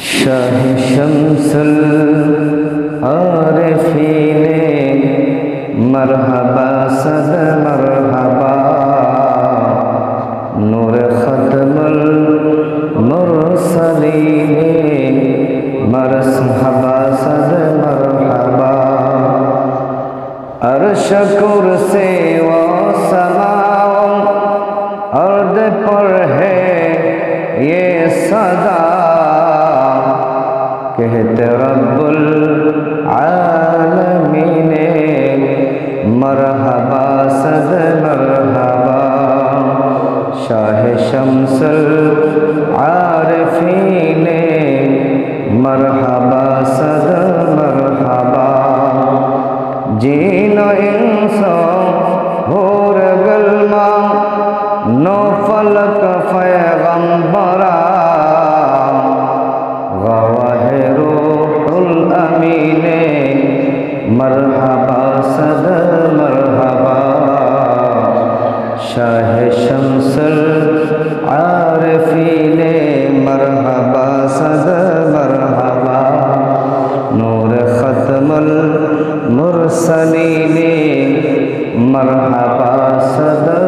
शाह शम्सुल आरिफीने मरहबा सद मरहबा नूर खत्मुल मुरसलीने मरहबा सद मरहबा अर्श कुर्सी व समाओ अर्द पर है ये सदा कहते रब्बुल आलमीन मरहबा सद मरहबा शाह शम्सुल आरिफीन मरहबा सद मरहबा जीन इंसा होर गलमा नो फलक पैगंबरा रूहुल अमीने मरहबा सद मरहबा शाह शम्सुल आरिफीने मरहबा सद मरहबा नूर खत्मुल मुरसलीने मरहबा सद